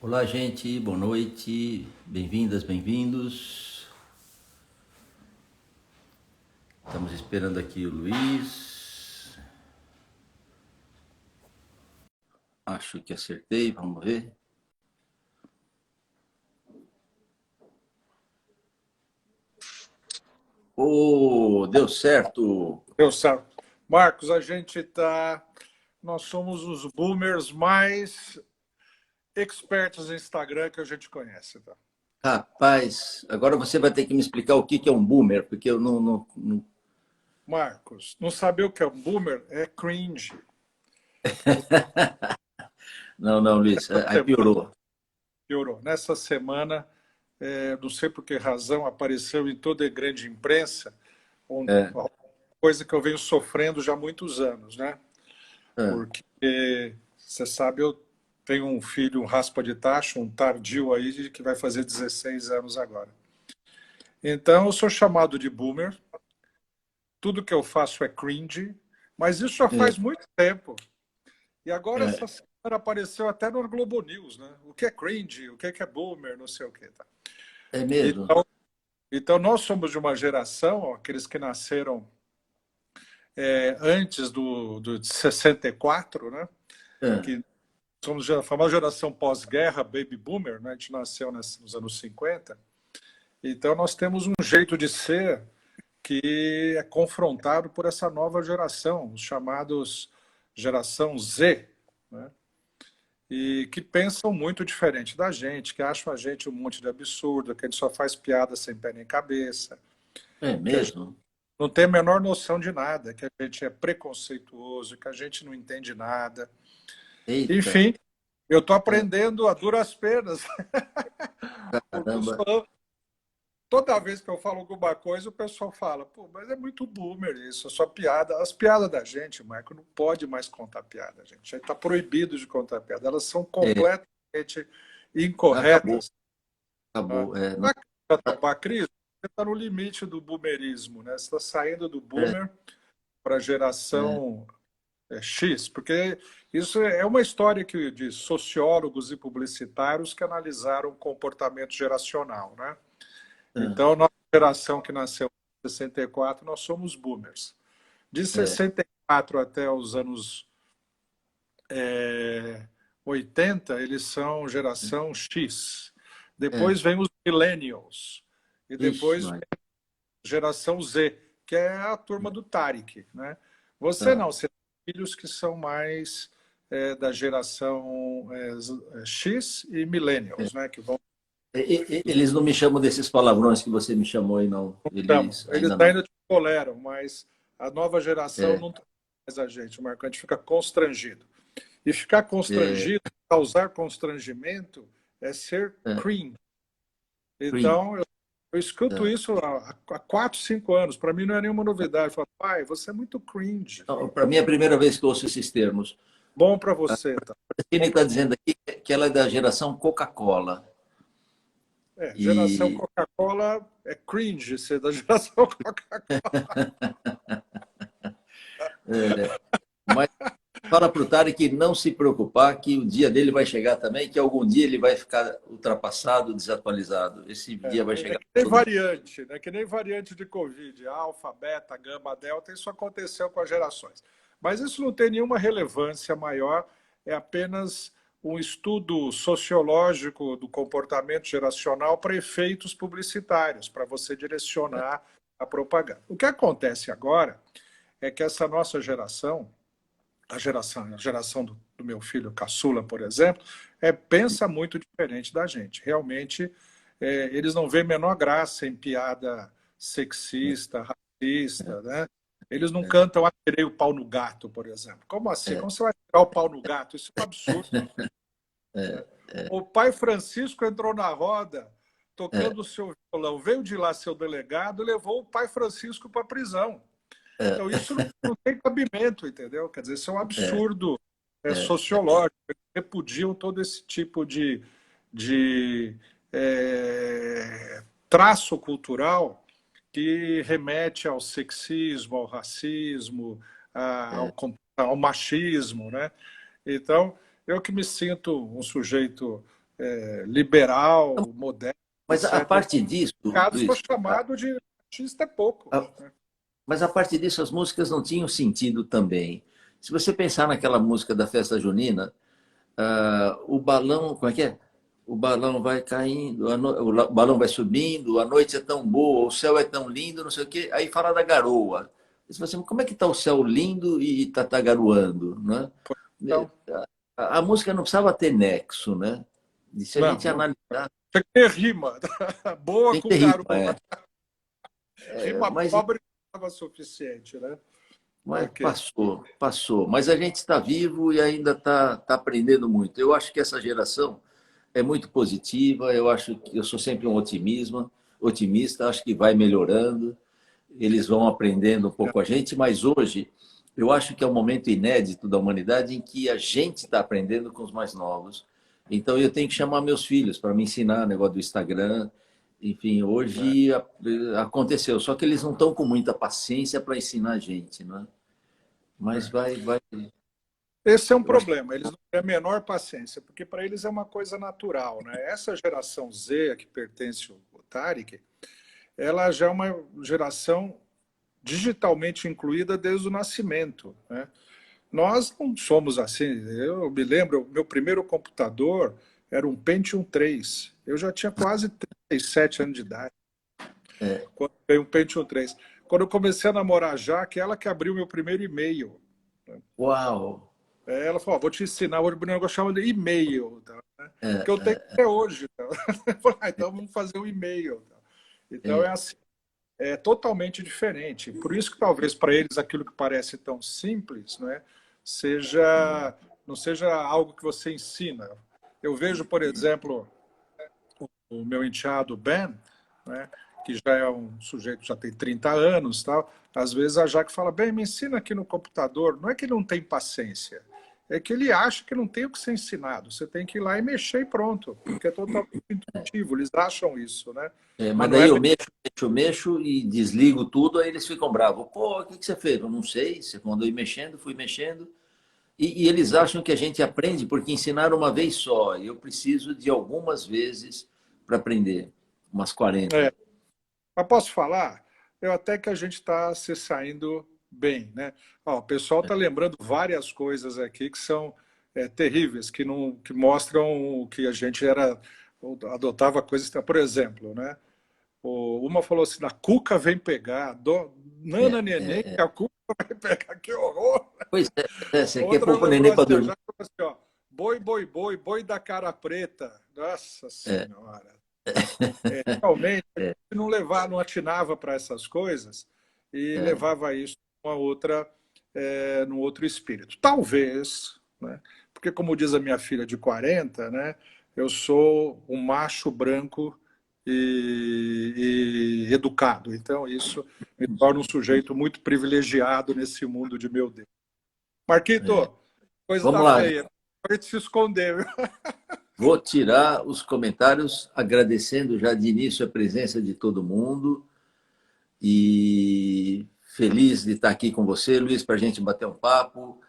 Olá, gente, boa noite, bem-vindas, bem-vindos. Estamos esperando aqui o Luiz. Acho que acertei, vamos ver. Oh, deu certo! Eu sabe. Marcos, nós somos os boomers mais expertos em Instagram que a gente conhece, tá? Rapaz, agora você vai ter que me explicar o que é um boomer, porque eu não... Marcos, não saber o que é um boomer é cringe. Não, Luiz, Essa aí semana piorou. piorou. Nessa semana, não sei por que razão, apareceu em toda a grande imprensa É, uma coisa que eu venho sofrendo já há muitos anos, né? é, Porque, você sabe, eu tenho um filho, um raspa de tacho, um tardio aí, que vai fazer 16 anos agora. Então, eu sou chamado de boomer, tudo que eu faço é cringe, mas isso já é, faz muito tempo. E agora, é, essa semana, apareceu até no Globo News, né? O que é cringe, o que é boomer, não sei o quê. Tá? é mesmo? Então, então, nós somos de uma geração, ó, aqueles que nasceram antes de 64, né? É, Que somos a famosa geração pós-guerra, baby boomer, né? A gente nasceu nos anos 50. Então, nós temos um jeito de ser que é confrontado por essa nova geração, os chamados geração Z, né? E que pensam muito diferente da gente, que acham a gente um monte de absurdo, que a gente só faz piada sem pé nem cabeça, é que a gente mesmo? não tem a menor noção de nada, que a gente é preconceituoso, que a gente não entende nada. Eita, Enfim, eu estou é, aprendendo a duras penas, porque caramba. toda vez que eu falo alguma coisa, o pessoal fala, pô, mas é muito boomer isso, é só piada. As piadas da gente, Marco, não pode mais contar piada, gente. Já está proibido de contar piada. Elas são É, completamente acabou, incorretas. Tá? acabou. É, não, Para tapar a crise, você está no limite do boomerismo, né? Você está saindo do é, boomer para a é, geração X, porque isso é uma história de sociólogos e publicitários que analisaram o comportamento geracional, né? é, Então, nossa geração que nasceu em 64, nós somos boomers. De é. 64 até os anos 80, eles são geração X. É. Depois vem os millennials. E Ixi, depois vem mãe. a geração Z, que é a turma do Tarek, né? Você Tá. não, você tem filhos que são mais da geração X e É. millennials, né? Que vão Eles não me chamam desses palavrões que você me chamou aí, não. chamam. Eles Eles ainda não. ainda te toleram, mas a nova geração É, não tolera mais a gente, Marco. A gente fica constrangido. E ficar é, constrangido, causar constrangimento, é ser é, cringe. cream. Então, eu escuto É. isso há 4, 5 anos. Para mim não é nenhuma novidade. Eu falo, pai, você é muito cringe. Para mim é a primeira vez que eu ouço esses termos. Bom para você, tá? Ele está dizendo aqui que ela é da geração Coca-Cola. Geração E Coca-Cola é cringe ser da geração Coca-Cola. mas fala para o Tarek não se preocupar, que o dia dele vai chegar também, que algum dia ele vai ficar ultrapassado, desatualizado. Esse dia vai É chegar que para nem todo mundo. variante, né? Que nem variante de Covid, alfa, beta, gama, delta, isso aconteceu com as gerações. Mas isso não tem nenhuma relevância maior, é apenas um estudo sociológico do comportamento geracional para efeitos publicitários, para você direcionar a propaganda. O que acontece agora é que essa nossa geração, a geração do meu filho caçula, por exemplo, pensa muito diferente da gente. Realmente, eles não veem a menor graça em piada sexista, racista, né? Eles não cantam "atirei o pau no gato", por exemplo. Como assim? É, Como você vai tirar o pau no gato? Isso é um absurdo. Né? O pai Francisco entrou na roda é, tocando o seu violão. Veio de lá seu delegado e levou o pai Francisco para a prisão. é, Então, isso não tem cabimento, entendeu? Quer dizer, isso é um é, absurdo é, sociológico. Eles repudiam todo esse tipo de traço cultural que remete ao sexismo, ao racismo, ao machismo, né? Então, eu que me sinto um sujeito liberal, moderno, Mas a etc. parte disso, Caso sou Luiz, chamado de artista é pouco. a- mas a parte disso, as músicas não tinham sentido também. Se você pensar naquela música da festa junina, o balão, como é que é? O balão vai caindo, o balão vai subindo, a noite é tão boa, o céu é tão lindo, não sei o quê. Aí fala da garoa. Você fala assim, como é que está o céu lindo e está garoando, né? Então, A música não precisava ter nexo, né? E se a não, gente não analisar, tem que ter rima. Boa tem que com ter ritmo, garoa. Rima mas pobre não estava suficiente, né? Ok. passou, passou. Mas a gente está vivo e ainda está aprendendo muito. Eu acho que essa geração é muito positiva. Eu acho que eu sou sempre um otimista. Acho que vai melhorando. Eles vão aprendendo um pouco a gente. Mas hoje eu acho que é um momento inédito da humanidade em que a gente está aprendendo com os mais novos. Então eu tenho que chamar meus filhos para me ensinar o negócio do Instagram. Enfim, hoje aconteceu. Só que eles não estão com muita paciência para ensinar a gente, né? Mas vai. Esse é um Eu acho que problema, eles não têm a menor paciência, porque para eles é uma coisa natural, né? Essa geração Z, a que pertence ao Tarek, ela já é uma geração digitalmente incluída desde o nascimento, né? Nós não somos assim. Eu me lembro, meu primeiro computador era um Pentium 3. Eu já tinha quase 37 anos de idade quando veio um Pentium 3. Quando eu comecei a namorar a Jaque, ela que abriu meu primeiro e-mail. uau! Ela falou, vou te ensinar, vou abrir um negócio chamado e-mail, tá? Que eu tenho até hoje. Tá? Eu falei, então vamos fazer o e-mail. Tá? Então é assim, é totalmente diferente. Por isso que talvez para eles aquilo que parece tão simples, né, seja não seja algo que você ensina. Eu vejo, por exemplo, o meu enteado Ben, né, que já é um sujeito que já tem 30 anos, tal. Às vezes a Jaque fala, bem, me ensina aqui no computador. Não é que ele não tem paciência, é que ele acha que não tem o que ser ensinado. Você tem que ir lá e mexer e pronto, porque é totalmente intuitivo. Eles acham isso, né? Mas Mas não daí é eu bem. mexo e desligo tudo, aí eles ficam bravos. Pô, o que você fez? Eu não sei. Você mandou ir mexendo, fui mexendo. E eles acham que a gente aprende porque ensinaram uma vez só. E eu preciso de algumas vezes para aprender, umas 40. É. Mas posso falar? Eu até que a gente está se saindo bem, né? Ó, o pessoal está lembrando várias coisas aqui que são terríveis, que não, que mostram que a gente era adotava coisas. Por exemplo, né? Uma falou assim: a Cuca vem pegar, Nana Neném, que a Cuca vai pegar, que horror! Pois é, você quer Outra pôr o lembrou neném para assim, dormir. já falou assim, ó, boi, boi, boi, boi da cara preta. Nossa Senhora! Realmente, a gente não levava, não atinava para essas coisas e levava isso numa outra, num outro espírito. Talvez, né? Porque como diz a minha filha de 40, né? Eu sou um macho branco e educado. Então isso me torna um sujeito muito privilegiado nesse mundo de meu Deus. Marquito, coisa Vamos tá lá, feia. A gente se escondeu. vou tirar os comentários agradecendo já de início a presença de todo mundo e feliz de estar aqui com você, Luiz, para a gente bater um papo.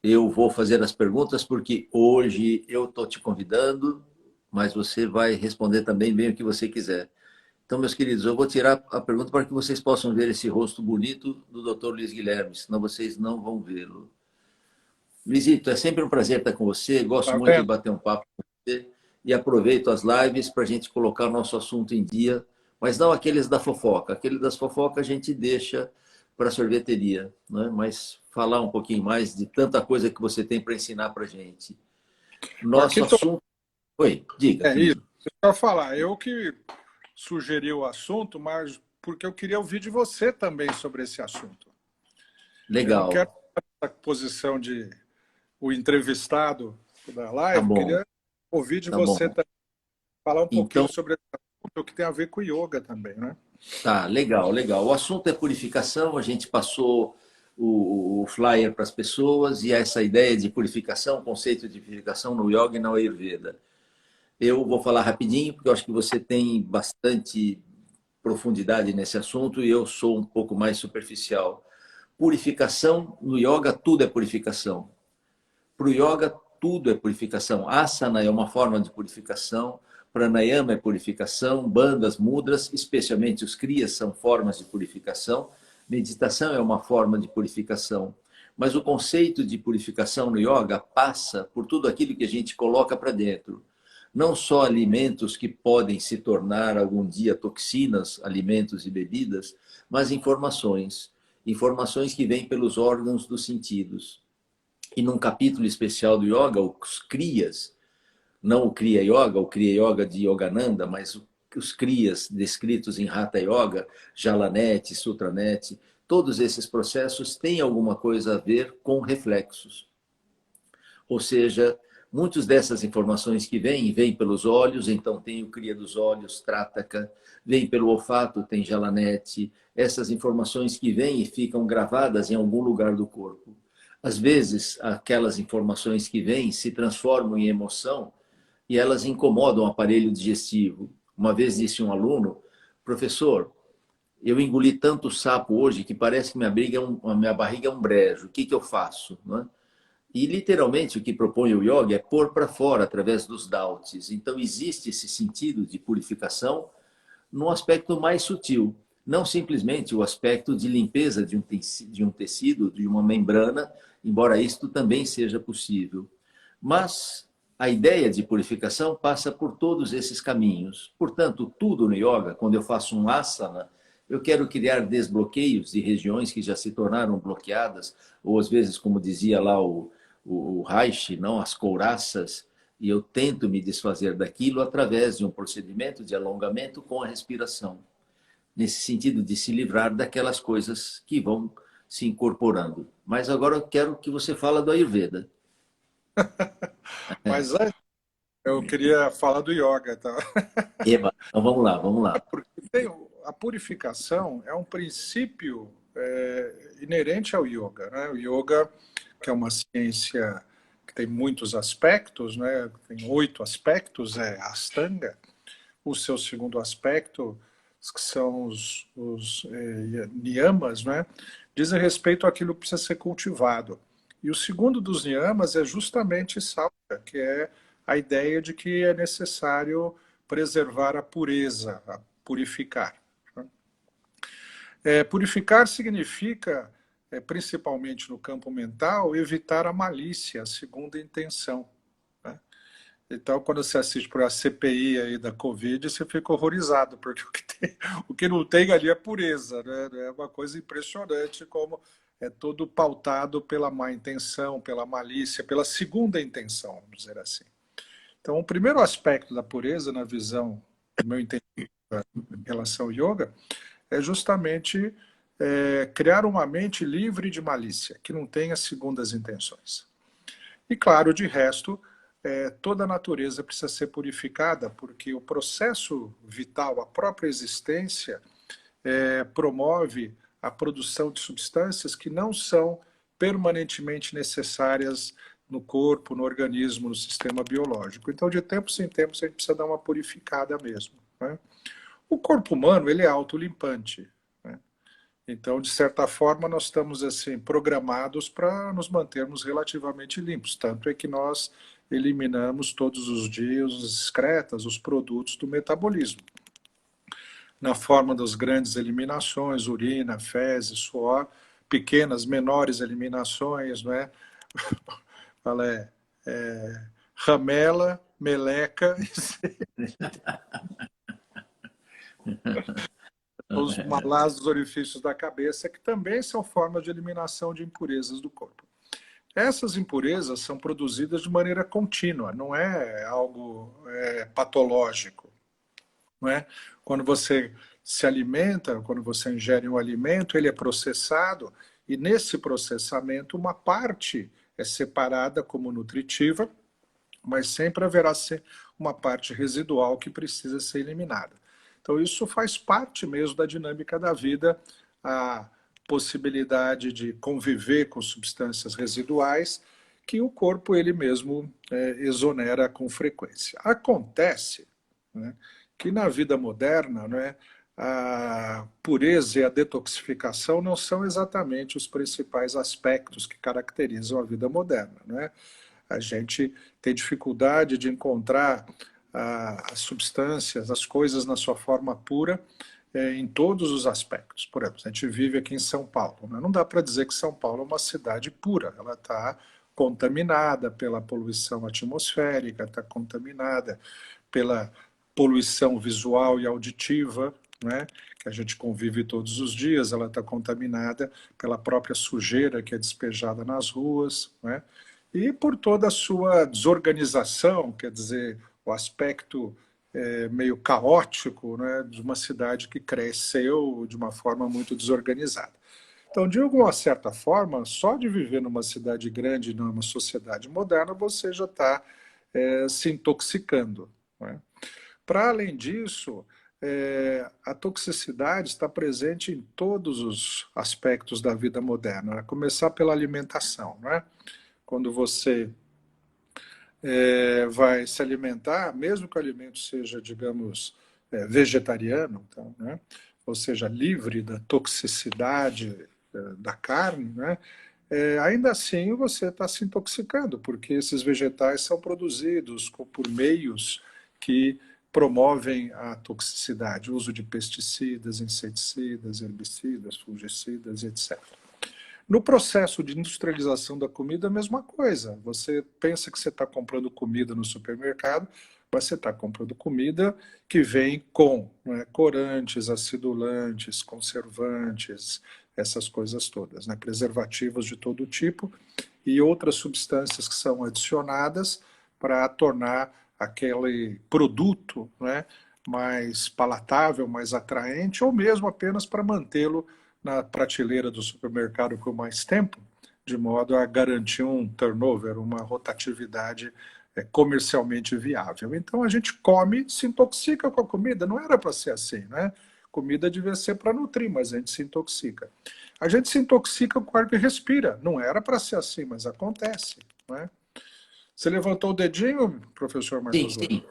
Eu vou fazer as perguntas porque hoje eu estou te convidando, mas você vai responder também bem o que você quiser. Então, meus queridos, eu vou tirar a pergunta para que vocês possam ver esse rosto bonito do Dr. Luiz Guilherme, senão vocês não vão vê-lo. Luizito, é sempre um prazer estar com você, gosto Tá muito de vendo? bater um papo com você e aproveito as lives para a gente colocar o nosso assunto em dia, mas não aqueles da fofoca. Aquele das fofocas a gente deixa para a sorveteria, né? Mas falar um pouquinho mais de tanta coisa que você tem para ensinar para a gente. Nosso Marquito, assunto. Oi, diga, é isso. querido. Deixa eu falar. Eu que sugeri o assunto, mas porque eu queria ouvir de você também sobre esse assunto. Eu não quero Legal, essa posição de o entrevistado da tá live, bom, queria ouvir de tá você bom. também, falar um pouquinho Então, sobre esse assunto que tem a ver com yoga também, né? tá, legal, legal. O assunto é purificação, a gente passou o flyer para as pessoas e essa ideia de purificação, conceito de purificação no yoga e na Ayurveda. Eu vou falar rapidinho, porque eu acho que você tem bastante profundidade nesse assunto e eu sou um pouco mais superficial. Purificação, no yoga tudo é purificação. Para o yoga, tudo é purificação. Asana é uma forma de purificação, pranayama é purificação, bandhas, mudras, especialmente os kriyas, são formas de purificação. Meditação é uma forma de purificação. Mas o conceito de purificação no yoga passa por tudo aquilo que a gente coloca para dentro. Não só alimentos que podem se tornar algum dia toxinas, alimentos e bebidas, mas informações. Informações que vêm pelos órgãos dos sentidos. E num capítulo especial do yoga, os kriyas, não o Kriya Yoga, o Kriya Yoga de Yogananda, mas os Kriyas descritos em Hatha Yoga, Jalanete, Sutranete, todos esses processos têm alguma coisa a ver com reflexos. Ou seja, muitas dessas informações que vêm pelos olhos, então tem o Kriya dos olhos, Trataka, vem pelo olfato, tem Jalanete, essas informações que vêm e ficam gravadas em algum lugar do corpo. Às vezes, aquelas informações que vêm se transformam em emoção e elas incomodam o aparelho digestivo. Uma vez disse um aluno, professor, eu engoli tanto sapo hoje que parece que minha barriga é um brejo, o que eu faço? Não é? E literalmente o que propõe o yoga é pôr para fora através dos dautis. Então existe esse sentido de purificação num aspecto mais sutil, não simplesmente o aspecto de limpeza de um tecido, de uma membrana, embora isto também seja possível. Mas a ideia de purificação passa por todos esses caminhos. Portanto, tudo no yoga, quando eu faço um asana, eu quero criar desbloqueios de regiões que já se tornaram bloqueadas, ou às vezes, como dizia lá o Reich, não, as couraças, e eu tento me desfazer daquilo através de um procedimento de alongamento com a respiração. Nesse sentido de se livrar daquelas coisas que vão se incorporando. Mas agora eu quero que você fale do Ayurveda. Mas antes, eu queria falar do yoga, tá? Eba, então vamos lá, vamos lá. Porque a purificação é um princípio inerente ao yoga, né? O yoga, que é uma ciência que tem muitos aspectos, né? Tem 8 aspectos, é a Ashtanga. O seu segundo aspecto, que são os niyamas, né? Dizem respeito àquilo que precisa ser cultivado. E o segundo dos niyamas é justamente saucha, que é a ideia de que é necessário preservar a pureza, a purificar. Purificar significa, principalmente no campo mental, evitar a malícia, a segunda intenção. Né? Então, quando você assiste para a CPI aí da Covid, você fica horrorizado, porque o que não tem ali é pureza. Né? É uma coisa impressionante como é todo pautado pela má intenção, pela malícia, pela segunda intenção, vamos dizer assim. Então, o primeiro aspecto da pureza, na visão do meu entendimento em relação ao yoga, é justamente criar uma mente livre de malícia, que não tenha segundas intenções. E, claro, de resto, toda a natureza precisa ser purificada, porque o processo vital, a própria existência, promove a produção de substâncias que não são permanentemente necessárias no corpo, no organismo, no sistema biológico. Então, de tempos em tempos, a gente precisa dar uma purificada mesmo. Né? O corpo humano, ele é autolimpante. Né? Então, de certa forma, nós estamos assim programados para nos mantermos relativamente limpos. Tanto é que nós eliminamos todos os dias as excretas, os produtos do metabolismo. Na forma das grandes eliminações, urina, fezes, suor, pequenas, menores eliminações, não é? Fala, ramela, meleca, os malás dos orifícios da cabeça, que também são formas de eliminação de impurezas do corpo. Essas impurezas são produzidas de maneira contínua, não é algo patológico. Não é? Quando você se alimenta, quando você ingere um alimento, ele é processado, e nesse processamento uma parte é separada como nutritiva, mas sempre haverá uma parte residual que precisa ser eliminada. Então isso faz parte mesmo da dinâmica da vida, a possibilidade de conviver com substâncias residuais que o corpo ele mesmo exonera com frequência. Acontece, né, que na vida moderna, né, a pureza e a detoxificação não são exatamente os principais aspectos que caracterizam a vida moderna. Né? A gente tem dificuldade de encontrar as substâncias, as coisas na sua forma pura, em todos os aspectos. Por exemplo, a gente vive aqui em São Paulo, né? Não dá para dizer que São Paulo é uma cidade pura, ela está contaminada pela poluição atmosférica, está contaminada pela poluição visual e auditiva, né, que a gente convive todos os dias, ela está contaminada pela própria sujeira que é despejada nas ruas, né, e por toda a sua desorganização, quer dizer, o aspecto meio caótico, né, de uma cidade que cresceu de uma forma muito desorganizada. Então, de alguma certa forma, só de viver numa cidade grande, numa sociedade moderna, você já está se intoxicando, né? Para além disso, a toxicidade está presente em todos os aspectos da vida moderna, a começar pela alimentação, né? Quando você vai se alimentar, mesmo que o alimento seja, digamos, vegetariano, então, né? Ou seja, livre da toxicidade da carne, né? Ainda assim você está se intoxicando, porque esses vegetais são produzidos por meios que promovem a toxicidade, o uso de pesticidas, inseticidas, herbicidas, fungicidas, etc. No processo de industrialização da comida, a mesma coisa. Você pensa que você está comprando comida no supermercado, mas você está comprando comida que vem com, né, corantes, acidulantes, conservantes, essas coisas todas, né, preservativos de todo tipo e outras substâncias que são adicionadas para tornar aquele produto, né, mais palatável, mais atraente, ou mesmo apenas para mantê-lo na prateleira do supermercado por mais tempo, de modo a garantir um turnover, uma rotatividade comercialmente viável. Então a gente come, se intoxica com a comida, não era para ser assim, né? Comida devia ser para nutrir, mas a gente se intoxica. A gente se intoxica com o ar que respira, não era para ser assim, mas acontece, né? Você levantou o dedinho, professor Sim, Marcos? sim.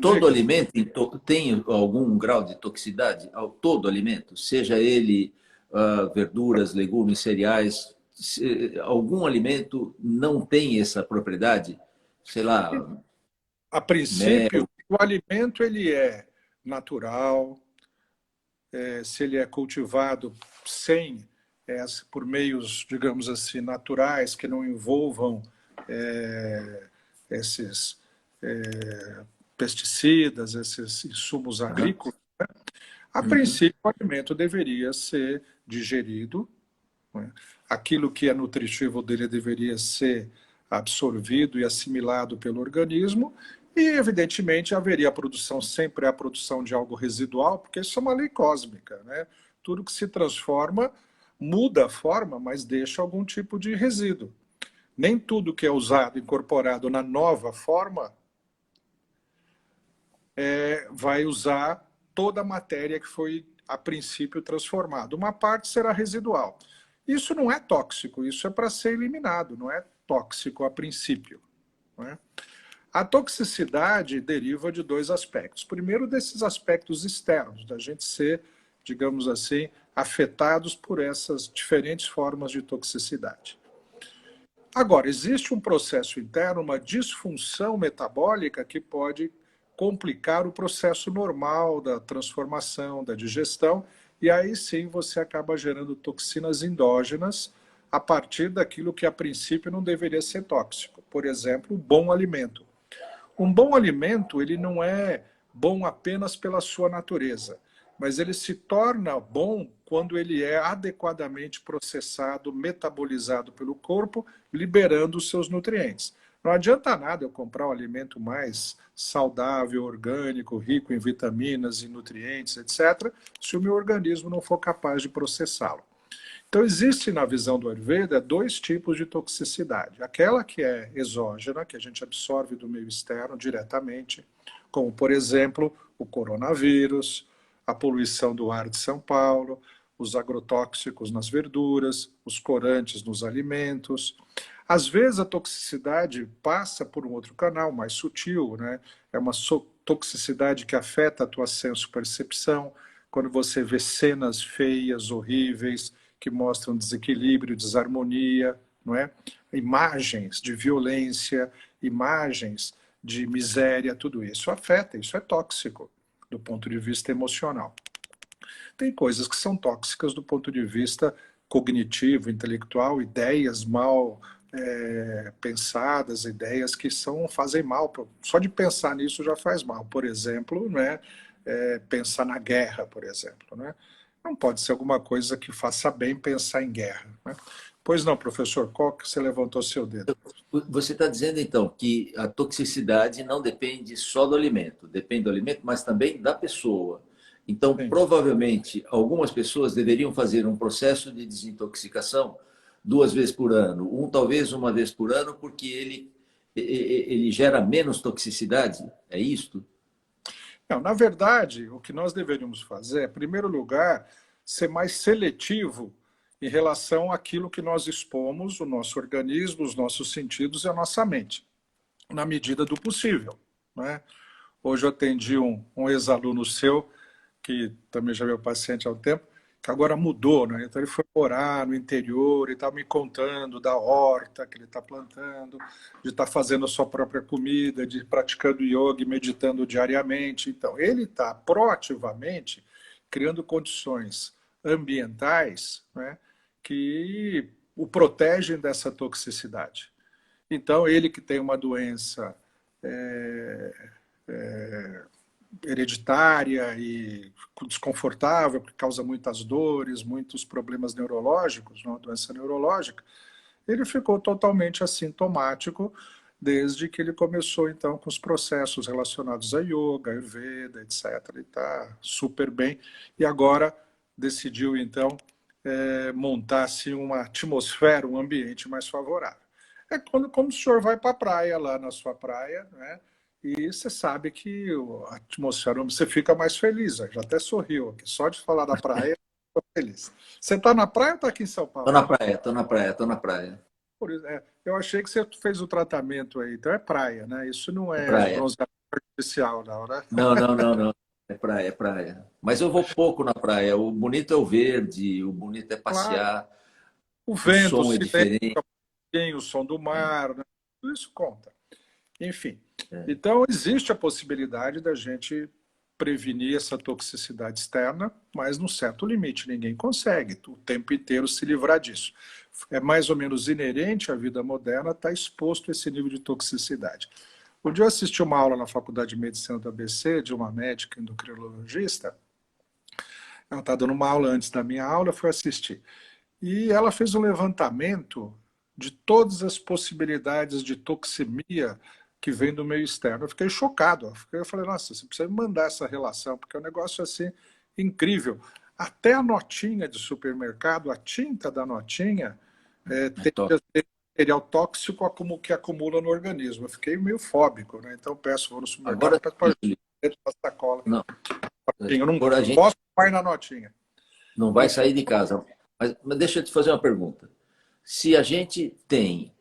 Todo Diga. alimento tem algum grau de toxicidade? Todo alimento, seja ele verduras, legumes, cereais, algum alimento não tem essa propriedade? Sei lá, A princípio, mel. o alimento ele é natural, se ele é cultivado sem, por meios, digamos assim, naturais, que não envolvam esses pesticidas, esses insumos Aham, agrícolas, a uhum, princípio o alimento deveria ser digerido, né? Aquilo que é nutritivo dele deveria ser absorvido e assimilado pelo organismo, e, evidentemente, haveria a produção, sempre a produção de algo residual, porque isso é uma lei cósmica, né? Tudo que se transforma muda a forma, mas deixa algum tipo de resíduo. Nem tudo que é usado, incorporado na nova forma, vai usar toda a matéria que foi, a princípio, transformada. Uma parte será residual. Isso não é tóxico, isso é para ser eliminado, não é tóxico a princípio, né? A toxicidade deriva de dois aspectos. Primeiro, desses aspectos externos, da gente ser, digamos assim, afetados por essas diferentes formas de toxicidade. Agora, existe um processo interno, uma disfunção metabólica que pode complicar o processo normal da transformação, da digestão, e aí sim você acaba gerando toxinas endógenas a partir daquilo que a princípio não deveria ser tóxico. Por exemplo, o bom alimento. Um bom alimento, ele não é bom apenas pela sua natureza, mas ele se torna bom quando ele é adequadamente processado, metabolizado pelo corpo, liberando os seus nutrientes. Não adianta nada eu comprar um alimento mais saudável, orgânico, rico em vitaminas e nutrientes, etc., se o meu organismo não for capaz de processá-lo. Então, existe na visão do Ayurveda dois tipos de toxicidade. Aquela que é exógena, que a gente absorve do meio externo diretamente, como, por exemplo, o coronavírus, a poluição do ar de São Paulo, os agrotóxicos nas verduras, os corantes nos alimentos. Às vezes, a toxicidade passa por um outro canal, mais sutil, né? É uma toxicidade que afeta a tua senso-percepção, quando você vê cenas feias, horríveis, que mostram desequilíbrio, desarmonia, não é? Imagens de violência, imagens de miséria, tudo isso afeta, isso é tóxico do ponto de vista emocional. Tem coisas que são tóxicas do ponto de vista cognitivo, intelectual, ideias mal pensadas, ideias que fazem mal. Só de pensar nisso já faz mal. Por exemplo, né, pensar na guerra, por exemplo. Né? Não pode ser alguma coisa que faça bem pensar em guerra. Né? Pois não, professor, qual que você levantou seu dedo? Você está dizendo, então, que a toxicidade não depende só do alimento, depende do alimento, mas também da pessoa. Então, Sim. provavelmente, algumas pessoas deveriam fazer um processo de desintoxicação 2 vezes por ano, talvez uma vez por ano, porque ele gera menos toxicidade, é isto? Não, na verdade, o que nós deveríamos fazer é, em primeiro lugar, ser mais seletivo em relação àquilo que nós expomos, o nosso organismo, os nossos sentidos e a nossa mente, na medida do possível. Né? Hoje eu atendi um ex-aluno seu, que também já é meu paciente há um tempo, que agora mudou, né? Então ele foi morar no interior e estava me contando da horta que ele está plantando, de estar fazendo a sua própria comida, de praticando yoga e meditando diariamente. Então ele está proativamente criando condições ambientais, né, que o protegem dessa toxicidade. Então ele que tem uma doença hereditária e desconfortável, que causa muitas dores, muitos problemas neurológicos, uma doença neurológica, ele ficou totalmente assintomático desde que ele começou, então, com os processos relacionados a yoga, Ayurveda, etc. Ele está super bem e agora decidiu, então, montar-se uma atmosfera, um ambiente mais favorável. É como o senhor vai para a praia, lá na sua praia, né? E você sabe que a atmosfera, você fica mais feliz. Já até sorriu aqui. Só de falar da praia, estou feliz. Você está na praia ou está aqui em São Estou Paulo? na praia, estou na praia, estou na praia. Eu achei que você fez o tratamento aí. Então é praia, né? Isso não É é praia. bronzeamento artificial, não, né? Não, não, não, não. É praia, é praia. Mas eu vou pouco na praia. O bonito é o verde, o bonito é Claro, passear, o o vento, o som é silêncio, diferente. o som do mar, né? Tudo isso conta. Enfim, É. então existe a possibilidade da gente prevenir essa toxicidade externa, mas num certo limite. Ninguém consegue o tempo inteiro se livrar disso. É mais ou menos inerente à vida moderna estar exposto a esse nível de toxicidade. Um dia eu assisti uma aula na Faculdade de Medicina da ABC de uma médica endocrinologista. Ela está dando uma aula antes da minha aula, eu fui assistir. E ela fez um levantamento de todas as possibilidades de toxemia que vem do meio externo. Eu fiquei chocado. Eu falei, nossa, você precisa me mandar essa relação, porque é um negócio assim incrível. Até a notinha de supermercado, a tinta da notinha, É tem top. material tóxico que acumula no organismo. Eu fiquei meio fóbico, né? Então peço, vou no supermercado, Agora, peço para dentro da sacola. não, Eu não por a gente posso pôr na notinha. não vai Enfim, sair de casa. Mas deixa eu te fazer uma pergunta. Se a gente tem,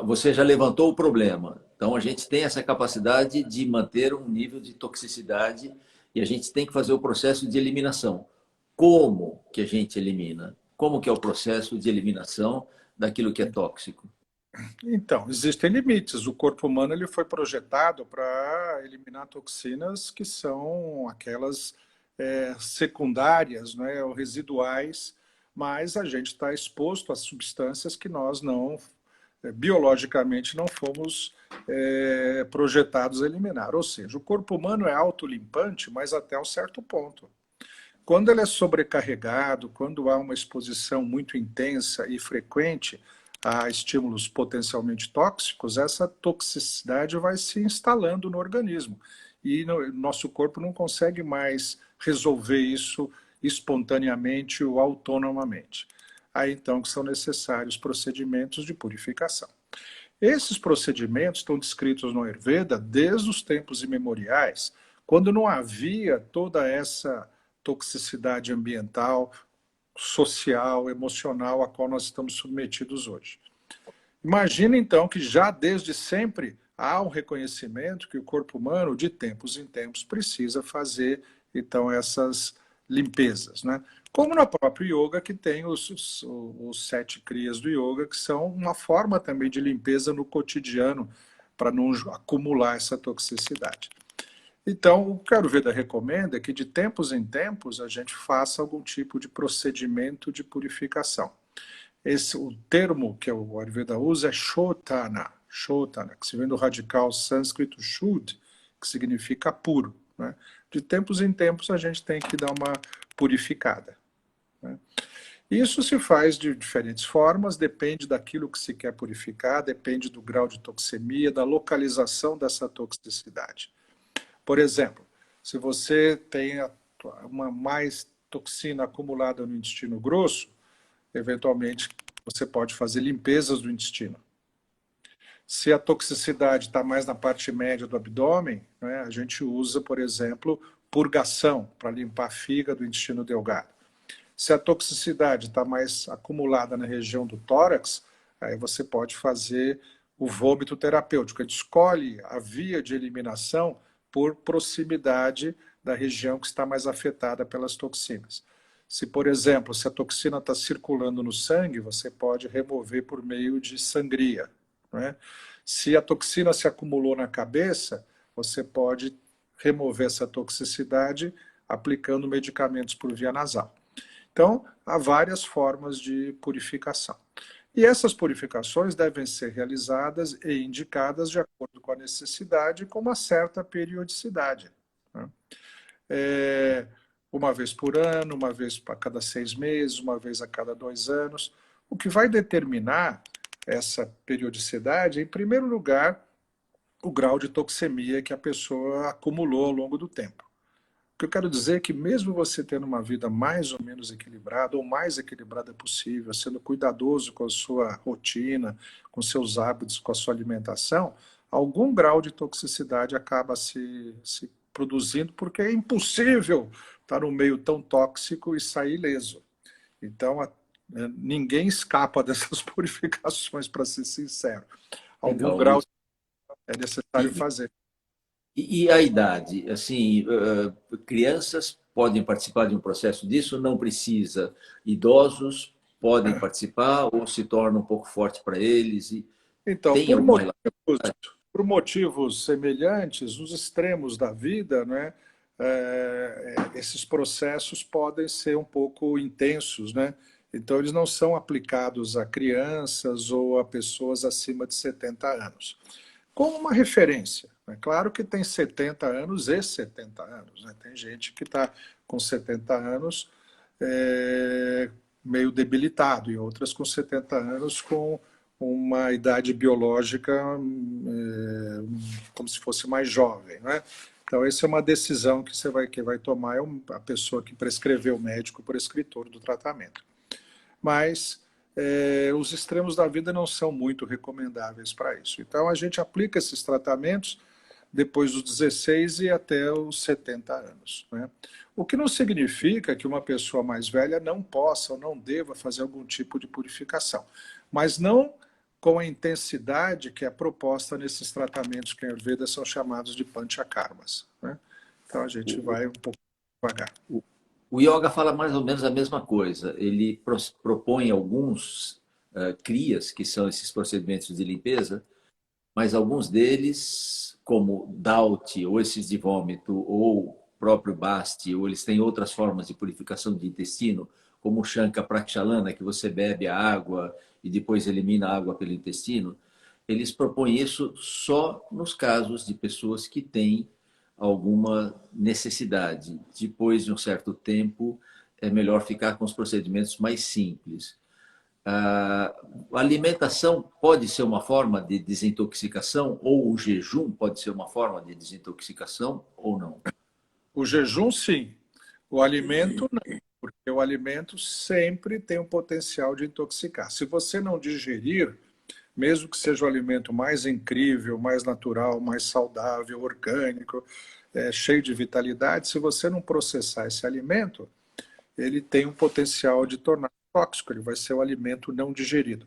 você já levantou o problema, então a gente tem essa capacidade de manter um nível de toxicidade e a gente tem que fazer o processo de eliminação. Como que a gente elimina? Como que é o processo de eliminação daquilo que é tóxico? então, existem limites. O corpo humano ele foi projetado para eliminar toxinas que são aquelas secundárias, né, ou residuais, mas a gente está exposto a substâncias que nós não, biologicamente, não fomos projetados a eliminar. Ou seja, o corpo humano é autolimpante, mas até um certo ponto. Quando ele é sobrecarregado, quando há uma exposição muito intensa e frequente a estímulos potencialmente tóxicos, essa toxicidade vai se instalando no organismo e nosso corpo não consegue mais resolver isso espontaneamente ou autonomamente. Aí então que são necessários procedimentos de purificação. Esses procedimentos estão descritos no Ayurveda desde os tempos imemoriais, quando não havia toda essa toxicidade ambiental, social, emocional a qual nós estamos submetidos hoje. Imagina então que já desde sempre há um reconhecimento que o corpo humano, de tempos em tempos, precisa fazer então essas limpezas, né? Como no próprio yoga, que tem os 7 kriyas do yoga, que são uma forma também de limpeza no cotidiano, para não acumular essa toxicidade. Então, o que o Ayurveda recomenda é que de tempos em tempos a gente faça algum tipo de procedimento de purificação. O termo que o Ayurveda usa é Shodhana, Shodhana, que se vem do radical sânscrito Shud, que significa puro, né? De tempos em tempos a gente tem que dar uma purificada, né? Isso se faz de diferentes formas, depende daquilo que se quer purificar, depende do grau de toxemia, da localização dessa toxicidade. Por exemplo, se você tem uma mais toxina acumulada no intestino grosso, eventualmente você pode fazer limpezas do intestino. Se a toxicidade está mais na parte média do abdômen, né, a gente usa, por exemplo, purgação para limpar fígado e intestino delgado. Se a toxicidade está mais acumulada na região do tórax, aí você pode fazer o vômito terapêutico. A gente escolhe a via de eliminação por proximidade da região que está mais afetada pelas toxinas. Se, por exemplo, se a toxina está circulando no sangue, você pode remover por meio de sangria, né? Se a toxina se acumulou na cabeça, você pode remover essa toxicidade aplicando medicamentos por via nasal. Então, há várias formas de purificação. E essas purificações devem ser realizadas e indicadas de acordo com a necessidade e com uma certa periodicidade, né? Uma vez por ano, uma vez a cada 6 meses, uma vez a cada 2 anos. O que vai determinar essa periodicidade é, em primeiro lugar, o grau de toxemia que a pessoa acumulou ao longo do tempo. O que eu quero dizer é que mesmo você tendo uma vida mais ou menos equilibrada, ou mais equilibrada possível, sendo cuidadoso com a sua rotina, com seus hábitos, com a sua alimentação, algum grau de toxicidade acaba se produzindo, porque é impossível estar num meio tão tóxico e sair ileso. Então, ninguém escapa dessas purificações, para ser sincero. Algum Legal, grau Luiz. é necessário fazer. E a idade? Assim, crianças podem participar de um processo disso? Não precisa. Idosos podem participar ou se torna um pouco forte para eles? E Então, tem alguma relação? por motivos semelhantes, nos extremos da vida, né, esses processos podem ser um pouco intensos, né? Então, eles não são aplicados a crianças ou a pessoas acima de 70 anos. Como uma referência, é claro que tem 70 anos e 70 anos, né? Tem gente que está com 70 anos meio debilitado e outras com 70 anos com uma idade biológica como se fosse mais jovem, né? Então, essa é uma decisão que que vai tomar a pessoa que prescreveu, o médico prescritor do tratamento. Mas os extremos da vida não são muito recomendáveis para isso. Então, a gente aplica esses tratamentos depois dos 16 e até os 70 anos, né? O que não significa que uma pessoa mais velha não possa ou não deva fazer algum tipo de purificação, mas não com a intensidade que é proposta nesses tratamentos que em Ayurveda são chamados de panchakarmas, né? Então, a gente vai um pouco devagar. O yoga fala mais ou menos a mesma coisa. Ele propõe alguns kriyas, que são esses procedimentos de limpeza, mas alguns deles, como Dauti, ou esses de vômito, ou próprio Basti, ou eles têm outras formas de purificação de intestino, como o Shanka Prakshalana, que você bebe a água e depois elimina a água pelo intestino. Eles propõem isso só nos casos de pessoas que têm alguma necessidade. Depois de um certo tempo, é melhor ficar com os procedimentos mais simples. A alimentação pode ser uma forma de desintoxicação, ou o jejum pode ser uma forma de desintoxicação, ou não? O jejum, sim. O alimento, não. Porque o alimento sempre tem um potencial de intoxicar. Se você não digerir, mesmo que seja o alimento mais incrível, mais natural, mais saudável, orgânico, cheio de vitalidade, se você não processar esse alimento, ele tem um potencial de tornar tóxico, ele vai ser o alimento não digerido.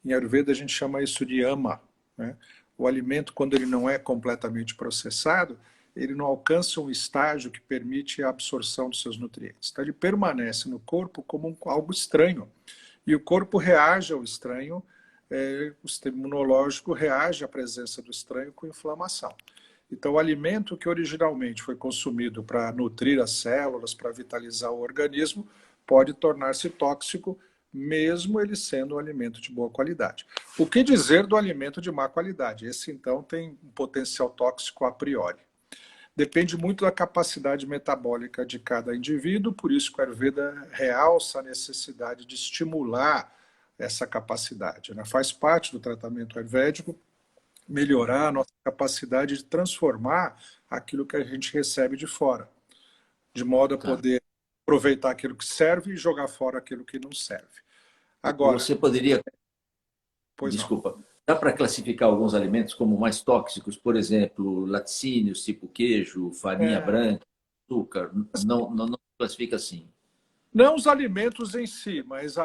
Em Ayurveda a gente chama isso de ama, né? O alimento, quando ele não é completamente processado, ele não alcança um estágio que permite a absorção dos seus nutrientes. Então, ele permanece no corpo como algo estranho. E o corpo reage ao estranho, o sistema imunológico reage à presença do estranho com inflamação. Então, o alimento que originalmente foi consumido para nutrir as células, para vitalizar o organismo, pode tornar-se tóxico, mesmo ele sendo um alimento de boa qualidade. O que dizer do alimento de má qualidade? Esse, então, tem um potencial tóxico a priori. Depende muito da capacidade metabólica de cada indivíduo, por isso que o Ayurveda realça a necessidade de estimular essa capacidade, né? Faz parte do tratamento ayurvédico melhorar a nossa capacidade de transformar aquilo que a gente recebe de fora, de modo a Tá. poder aproveitar aquilo que serve e jogar fora aquilo que não serve. Agora, Você poderia, pois não. desculpa, dá para classificar alguns alimentos como mais tóxicos, por exemplo, laticínios, tipo queijo, farinha branca, açúcar? Não classifica assim. Não os alimentos em si, mas,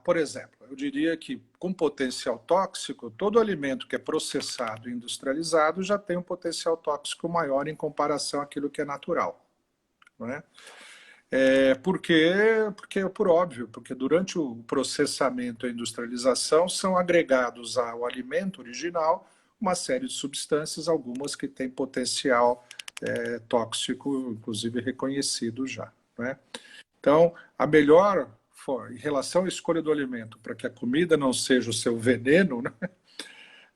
por exemplo, eu diria que com potencial tóxico, todo alimento que é processado e industrializado já tem um potencial tóxico maior em comparação àquilo que é natural. Não é? Porque é por óbvio, porque durante o processamento e a industrialização são agregados ao alimento original uma série de substâncias, algumas que têm potencial tóxico, inclusive reconhecido já. Né? Então, a melhor em relação à escolha do alimento, para que a comida não seja o seu veneno, né,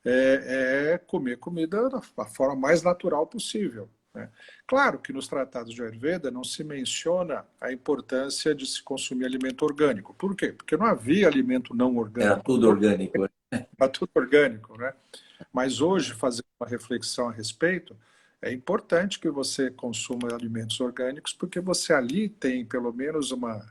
é comer comida da forma mais natural possível. Né? Claro que nos tratados de Ayurveda não se menciona a importância de se consumir alimento orgânico. Por quê? Porque não havia alimento não Era orgânico. tudo orgânico. Era tudo orgânico, né? Mas hoje, fazendo uma reflexão a respeito, é importante que você consuma alimentos orgânicos, porque você ali tem pelo menos uma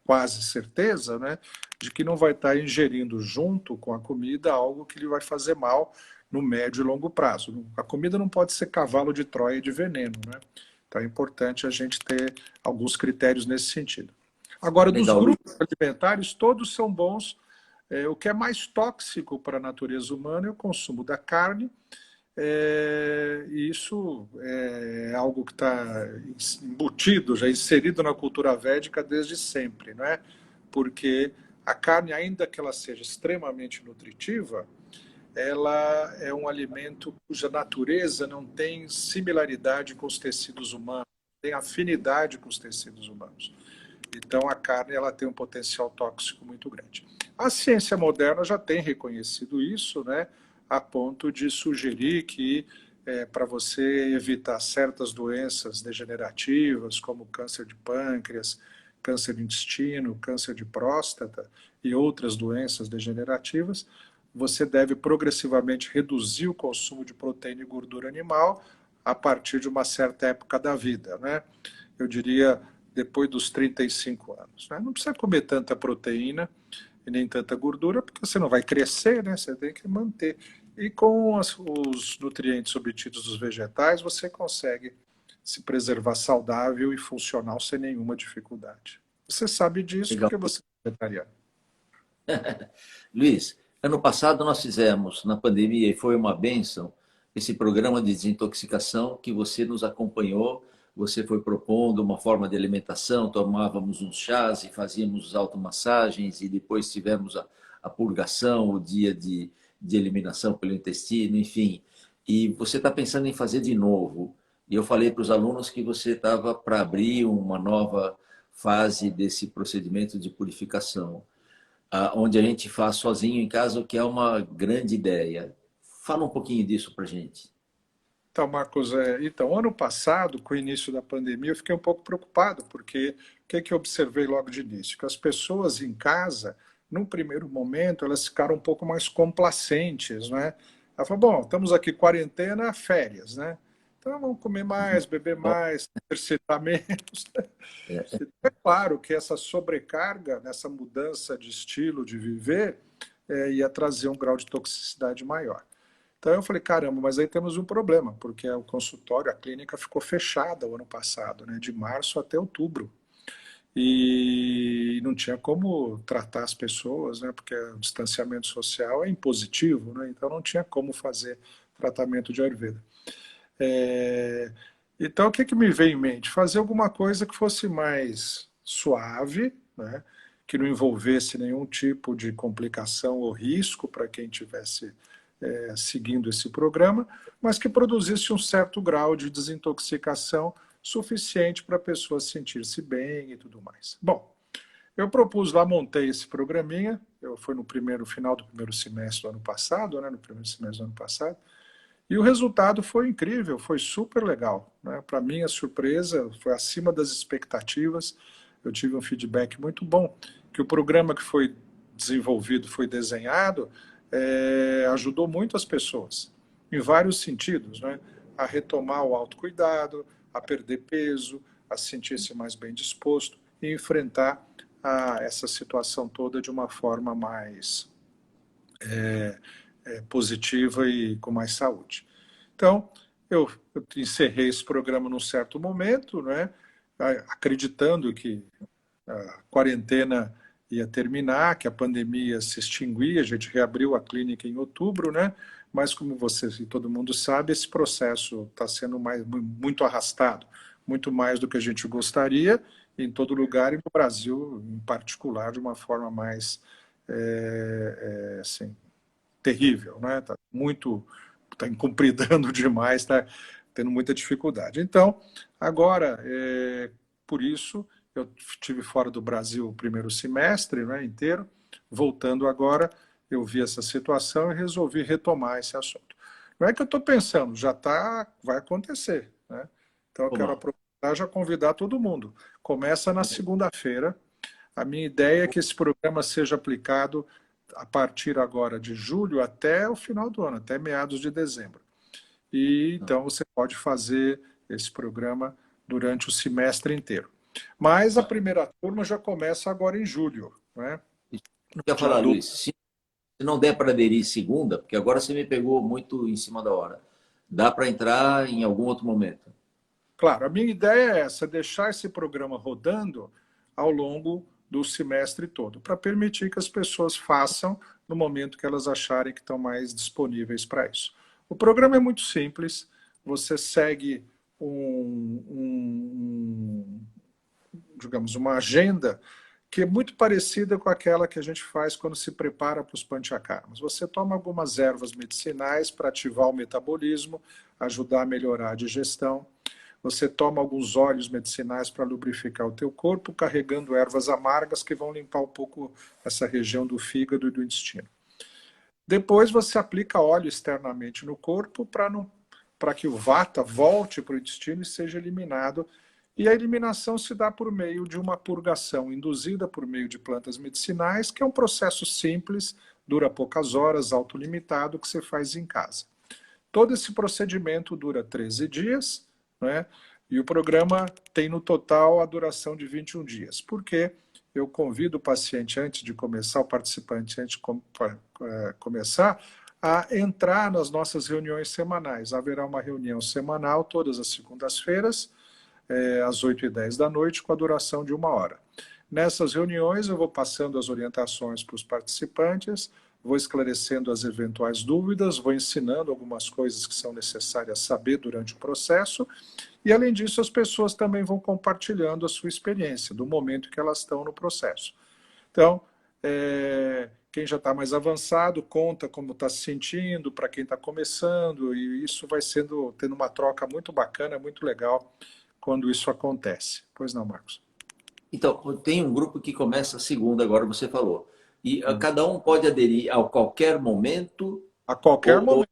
quase certeza, né, de que não vai estar ingerindo junto com a comida algo que lhe vai fazer mal no médio e longo prazo. A comida não pode ser cavalo de Troia de veneno, né? Então é importante a gente ter alguns critérios nesse sentido. Agora, dos Legal, Luiz. grupos alimentares, todos são bons. O que é mais tóxico para a natureza humana é o consumo da carne. Isso é algo que está embutido, já inserido na cultura védica desde sempre, não é? Porque a carne, ainda que ela seja extremamente nutritiva, ela é um alimento cuja natureza não tem similaridade com os tecidos humanos, tem afinidade com os tecidos humanos. Então, a carne ela tem um potencial tóxico muito grande. A ciência moderna já tem reconhecido isso, né, a ponto de sugerir que, para você evitar certas doenças degenerativas, como câncer de pâncreas, câncer de intestino, câncer de próstata e outras doenças degenerativas, você deve progressivamente reduzir o consumo de proteína e gordura animal a partir de uma certa época da vida, né? Eu diria depois dos 35 anos. Né? Não precisa comer tanta proteína e nem tanta gordura, porque você não vai crescer, né? Você tem que manter. E com os nutrientes obtidos dos vegetais, você consegue se preservar saudável e funcional sem nenhuma dificuldade. Você sabe disso Legal. porque você é vegetariano. Luiz, ano passado nós fizemos, na pandemia, e foi uma bênção, esse programa de desintoxicação que você nos acompanhou, você foi propondo uma forma de alimentação, tomávamos uns chás e fazíamos automassagens e depois tivemos a purgação, o dia de eliminação pelo intestino, enfim. E você está pensando em fazer de novo. E eu falei para os alunos que você estava para abrir uma nova fase desse procedimento de purificação, onde a gente faz sozinho em casa, o que é uma grande ideia. Fala um pouquinho disso para a gente. Então, Marcos, ano passado, com o início da pandemia, eu fiquei um pouco preocupado, porque o que eu observei logo de início? Que as pessoas em casa, num primeiro momento, elas ficaram um pouco mais complacentes, né? Ela falou, bom, estamos aqui quarentena, férias, né? Então vamos comer mais, beber mais, exercitar menos. É claro que essa sobrecarga, nessa mudança de estilo de viver, ia trazer um grau de toxicidade maior. Então eu falei, caramba, mas aí temos um problema, porque o consultório, a clínica ficou fechada o ano passado, né, de março até outubro. E não tinha como tratar as pessoas, né, porque o distanciamento social é impositivo, né, então não tinha como fazer tratamento de Ayurveda. É, Então, o que me veio em mente? Fazer alguma coisa que fosse mais suave, né? Que não envolvesse nenhum tipo de complicação ou risco para quem estivesse seguindo esse programa, mas que produzisse um certo grau de desintoxicação suficiente para a pessoa sentir-se bem e tudo mais. Bom, eu propus lá, montei esse programinha, foi no final do primeiro semestre do ano passado, né, no primeiro semestre do ano passado, e o resultado foi incrível, foi super legal, né? Para minha surpresa, foi acima das expectativas, eu tive um feedback muito bom, que o programa que foi desenvolvido, foi desenhado, ajudou muito as pessoas, em vários sentidos, né? A retomar o autocuidado, a perder peso, a sentir-se mais bem disposto e enfrentar essa situação toda de uma forma mais positiva e com mais saúde. Então, eu encerrei esse programa num certo momento, né, acreditando que a quarentena ia terminar, que a pandemia ia se extinguir, a gente reabriu a clínica em outubro, né, mas como vocês e todo mundo sabe, esse processo está sendo muito arrastado, muito mais do que a gente gostaria, em todo lugar e no Brasil, em particular, de uma forma mais assim, terrível, né? Tá incumpridando demais, está tendo muita dificuldade. Então, agora, por isso, eu estive fora do Brasil o primeiro semestre, né, inteiro. Voltando agora, eu vi essa situação e resolvi retomar esse assunto. Não é que eu estou pensando, vai acontecer, né? Então, eu quero Tomara. aproveitar e já convidar todo mundo. Começa na segunda-feira. A minha ideia é que esse programa seja aplicado a partir agora de julho até o final do ano, até meados de dezembro. E então você pode fazer esse programa durante o semestre inteiro. Mas a primeira turma já começa agora em julho, né? Eu ia Dia falar, 12. Luiz, se não der para aderir segunda, porque agora você me pegou muito em cima da hora, dá para entrar em algum outro momento? Claro, a minha ideia é essa, deixar esse programa rodando ao longo do semestre todo, para permitir que as pessoas façam no momento que elas acharem que estão mais disponíveis para isso. O programa é muito simples, você segue digamos, uma agenda que é muito parecida com aquela que a gente faz quando se prepara para os panchakarmas. Você toma algumas ervas medicinais para ativar o metabolismo, ajudar a melhorar a digestão. Você toma alguns óleos medicinais para lubrificar o teu corpo, carregando ervas amargas que vão limpar um pouco essa região do fígado e do intestino. Depois você aplica óleo externamente no corpo para que o vata volte para o intestino e seja eliminado. E a eliminação se dá por meio de uma purgação induzida por meio de plantas medicinais, que é um processo simples, dura poucas horas, autolimitado, que você faz em casa. Todo esse procedimento dura 13 dias, né? E o programa tem no total a duração de 21 dias. Por quê? Eu convido o paciente antes de começar, o participante antes de começar, a entrar nas nossas reuniões semanais. Haverá uma reunião semanal todas as segundas-feiras, às 8h10 da noite, com a duração de 1 hora. Nessas reuniões eu vou passando as orientações para os participantes, vou esclarecendo as eventuais dúvidas, vou ensinando algumas coisas que são necessárias saber durante o processo, e além disso as pessoas também vão compartilhando a sua experiência, do momento que elas estão no processo. Então, quem já está mais avançado conta como está se sentindo, para quem está começando, e isso vai tendo uma troca muito bacana, muito legal, quando isso acontece. Pois não, Marcos? Então, tem um grupo que começa segunda, agora você falou. E cada um pode aderir a qualquer momento, A qualquer ou momento.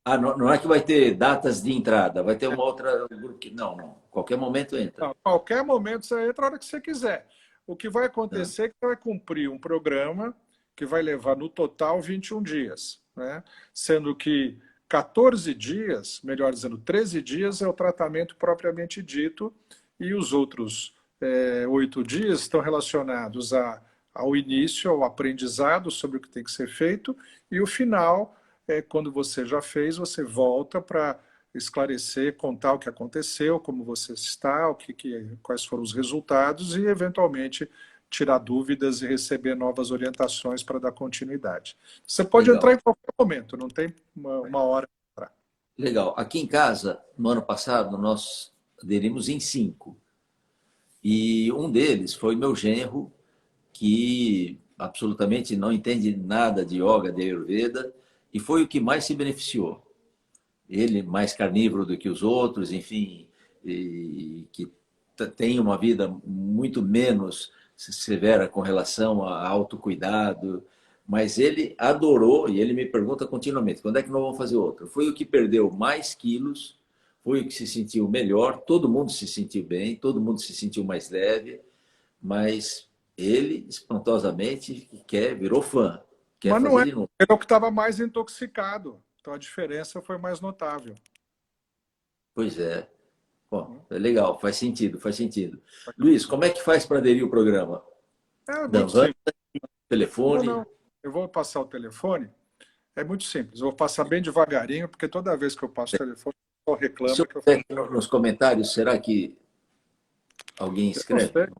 não é que vai ter datas de entrada, vai ter uma outra grupo que. Não, não. Qualquer momento entra. A qualquer momento você entra a hora que você quiser. O que vai Tá? acontecer é que você vai cumprir um programa que vai levar no total 21 dias, né? Sendo que 14 dias, melhor dizendo, 13 dias é o tratamento propriamente dito, e os outros 8 dias estão relacionados ao início, ao aprendizado sobre o que tem que ser feito, e o final é quando você já fez, você volta para esclarecer, contar o que aconteceu, como você está, quais foram os resultados e, eventualmente, tirar dúvidas e receber novas orientações para dar continuidade. Você pode entrar Legal. em qualquer momento, não tem uma hora para entrar. Legal. Aqui em casa, no ano passado, nós aderimos em 5. E um deles foi meu genro, que absolutamente não entende nada de yoga, de Ayurveda, e foi o que mais se beneficiou. Ele mais carnívoro do que os outros, enfim, e que tem uma vida muito menos severa com relação a autocuidado, mas ele adorou e ele me pergunta continuamente, quando é que nós vamos fazer outro? Foi o que perdeu mais quilos, foi o que se sentiu melhor, todo mundo se sentiu bem, todo mundo se sentiu mais leve, mas ele espantosamente virou fã, quer Mas não fazer é. de novo. Ele é o que estava mais intoxicado. Então a diferença foi mais notável. Pois é. Bom, é legal, faz sentido, faz sentido. Luiz, como é que faz para aderir o programa? É muito Danvan, simples. Não, telefone? não. Eu vou passar o telefone. É muito simples. Eu vou passar bem devagarinho, porque toda vez que eu passo o telefone, o pessoal Se reclama eu que eu puder falo. aqui nos comentários, será que alguém Eu não escreve? sei. Deixa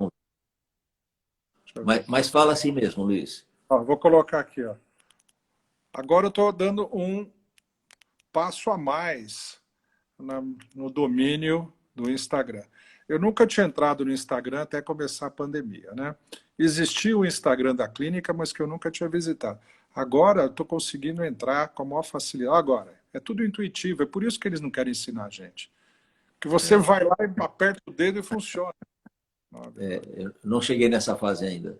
eu ver aqui. Mas fala assim mesmo, Luiz. Ó, vou colocar aqui. Ó. Agora eu estou dando um passo a mais no domínio do Instagram. Eu nunca tinha entrado no Instagram até começar a pandemia, né? Existia o Instagram da clínica, mas que eu nunca tinha visitado. Agora eu estou conseguindo entrar com a maior facilidade. Agora, é tudo intuitivo, é por isso que eles não querem ensinar a gente. Que você É, vai lá e aperta o dedo e funciona. 99, eu não cheguei nessa fase ainda.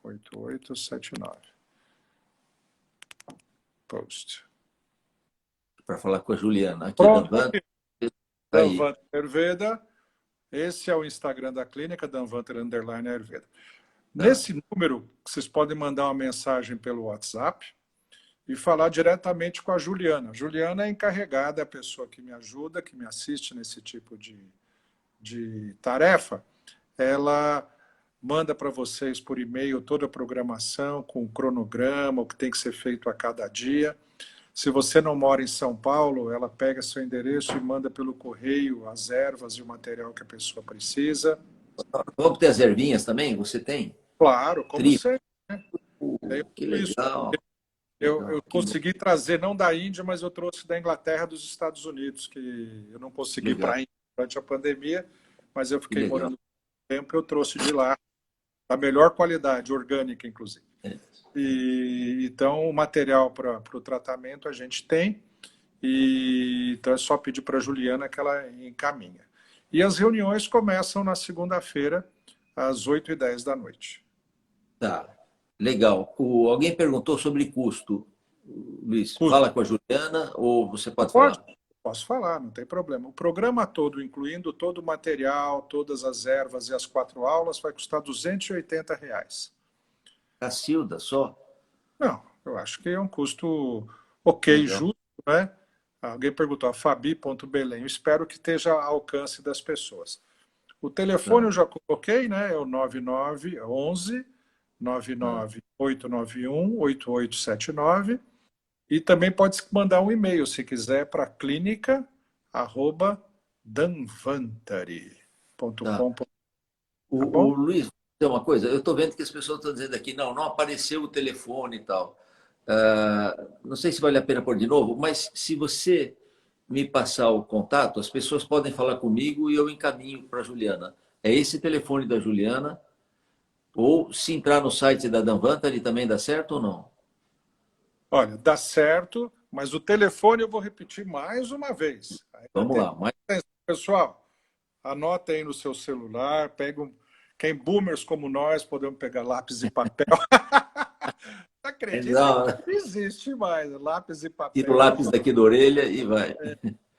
8879. Post. Para falar com a Juliana. Aqui, Pronto, Danvan, aqui. tá aí. Danvanter Ayurveda. Esse é o Instagram da clínica, Danvanter _ Ayurveda. Tá. Nesse número, vocês podem mandar uma mensagem pelo WhatsApp e falar diretamente com a Juliana. A Juliana é encarregada, é a pessoa que me ajuda, que me assiste nesse tipo de tarefa. Ela manda para vocês por e-mail toda a programação, com o cronograma, o que tem que ser feito a cada dia. Se você não mora em São Paulo, ela pega seu endereço e manda pelo correio as ervas e o material que a pessoa precisa. Vamos ter as ervinhas também? Você tem? Claro, como Trigo. sempre, né? Tem Que tudo isso. legal. Eu Legal. Que bom. consegui trazer, não da Índia, mas eu trouxe da Inglaterra, dos Estados Unidos, que eu não consegui ir para Legal. a Índia durante a pandemia, mas eu Que fiquei legal. morando tempo, eu trouxe de lá, da melhor qualidade, orgânica, inclusive. É. E, então, o material para o tratamento a gente tem, e então é só pedir para a Juliana que ela encaminha. E as reuniões começam na segunda-feira, às 8h10 da noite. Tá. Legal. Alguém perguntou sobre custo. Luiz, Custo. fala com a Juliana ou você pode Pode? falar? Posso falar, não tem problema. O programa todo, incluindo todo o material, todas as ervas e as 4 aulas, vai custar R$ 280. Cacilda, só? Não, eu acho que é um custo ok, Legal. justo, né? Alguém perguntou, a Fabi.Belém. Eu espero que esteja ao alcance das pessoas. O telefone Tá. eu já coloquei, né? É o 9911 Tá. 99891 8879. E também pode mandar um e-mail, se quiser, para Tá. clínica@danvantari.com. Tá O bom? Luiz, tem uma coisa, eu estou vendo que as pessoas estão dizendo aqui, não apareceu o telefone e tal. Não sei se vale a pena pôr de novo, mas se você me passar o contato, as pessoas podem falar comigo e eu encaminho para a Juliana. É esse telefone da Juliana, ou se entrar no site da Danvantari também dá certo ou não? Olha, dá certo, mas o telefone eu vou repetir mais uma vez. Ainda Vamos tem. lá. Mas, Pessoal, anota aí no seu celular, pega quem boomers como nós podemos pegar lápis e papel. Acreditem que não, não existe mais lápis e tira o papel. lápis daqui da orelha e vai.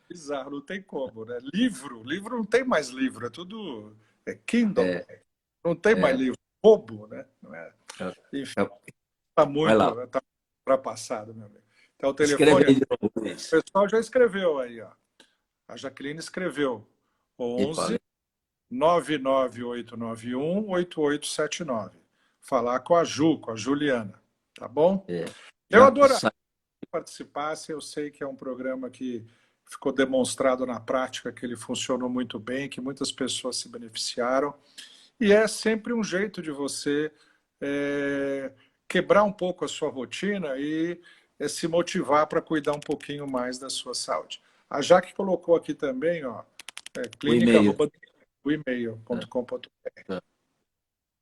Bizarro, não tem como, né? Livro não tem mais livro, é tudo Kindle, É, não tem mais é, livro, bobo, né? Não é? é, Enfim, é. está Vai lá. muito, está ultrapassado, meu amigo. Então o Escreve telefone, aí de novo, o Luiz. pessoal já escreveu aí, ó. A Jaqueline escreveu E fala. 11 99891 8879. Falar com a Ju, com a Juliana, tá bom? É, Eu já adoraria sai. que participasse, eu sei que é um programa que ficou demonstrado na prática que ele funcionou muito bem, que muitas pessoas se beneficiaram, e é sempre um jeito de você quebrar um pouco a sua rotina e se motivar para cuidar um pouquinho mais da sua saúde. A Jaque colocou aqui também, ó, O e-mail. clínica.com.br.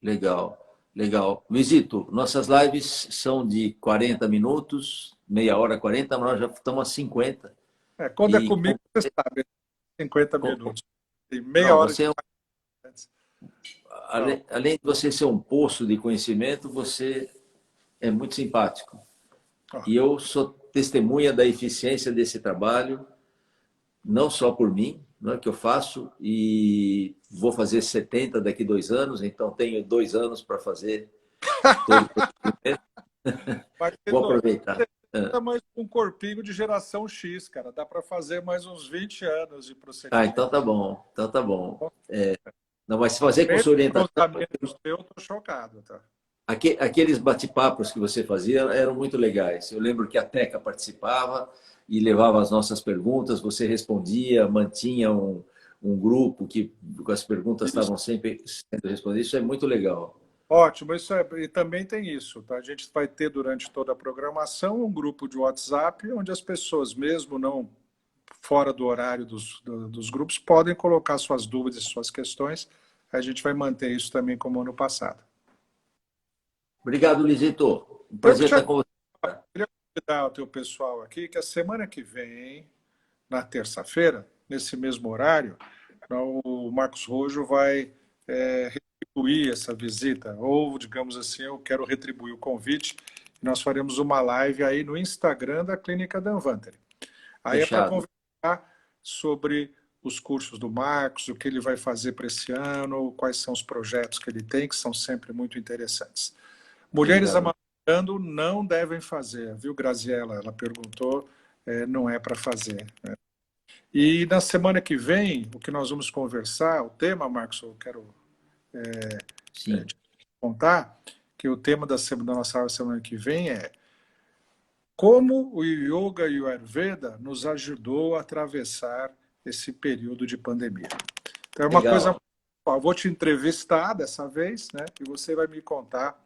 Legal, legal. Luizito, nossas lives são de 40 minutos, meia hora, 40, mas nós já estamos a 50. Quando é comigo, você sabe, 50 minutos. E meia hora você de... além de você ser um poço de conhecimento, você é muito simpático. E eu sou testemunha da eficiência desse trabalho, não só por mim, não é que eu faço, e vou fazer 70 daqui 2 anos, então tenho 2 anos para fazer todo o procedimento. Vou aproveitar. Tá mais um corpinho de geração X, cara. Dá para fazer mais uns 20 anos de procedimento. Então tá bom. Então tá bom. Não, mas se fazer com sua orientação... Eu tô chocado, tá? Aqueles bate-papos que você fazia eram muito legais. Eu lembro que a Teca participava e levava as nossas perguntas, você respondia, mantinha um grupo que as perguntas estavam sempre sendo respondidas. Isso é muito legal. Ótimo, e também tem isso, tá? A gente vai ter durante toda a programação um grupo de WhatsApp onde as pessoas, mesmo não fora do horário dos grupos, podem colocar suas dúvidas, suas questões. A gente vai manter isso também como ano passado. Obrigado, Luizito. Um prazer estar com você. Eu queria convidar o teu pessoal aqui que a semana que vem, na terça-feira, nesse mesmo horário, o Marcos Rojo vai retribuir essa visita, ou, digamos assim, eu quero retribuir o convite. Nós faremos uma live aí no Instagram da Clínica Danvanteri. Aí Fechado. É para conversar sobre os cursos do Marcos, o que ele vai fazer para esse ano, quais são os projetos que ele tem, que são sempre muito interessantes. Mulheres amamentando não devem fazer, viu, Graziela? Ela perguntou, não é para fazer. Né? E na semana que vem, o que nós vamos conversar, o tema, Marcos, eu quero te contar, que o tema da nossa aula semana que vem é como o Yoga e o Ayurveda nos ajudou a atravessar esse período de pandemia. Então é uma coisa... Eu vou te entrevistar dessa vez, né? E você vai me contar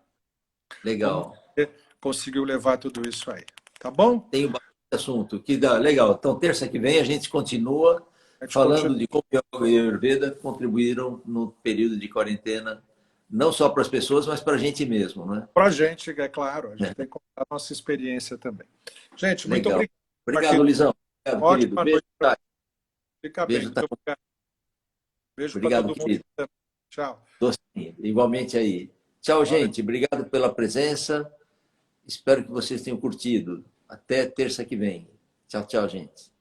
como você conseguiu levar tudo isso aí. Tá bom? Tem bastante assunto. Legal. Então, terça que vem a gente continua falando de como o Yoga e a Ayurveda contribuíram no período de quarentena, não só para as pessoas, mas para a gente mesmo, né? Para a gente, é claro. A gente tem que contar a nossa experiência também. Gente, muito Legal. obrigado. Obrigado, Luizão. Obrigado, querido. Beijo. Fica bem. Muito obrigado. Beijo para todo mundo. Querido. Tchau. Igualmente aí. Tchau, gente. Obrigado pela presença. Espero que vocês tenham curtido. Até terça que vem. Tchau, tchau, gente.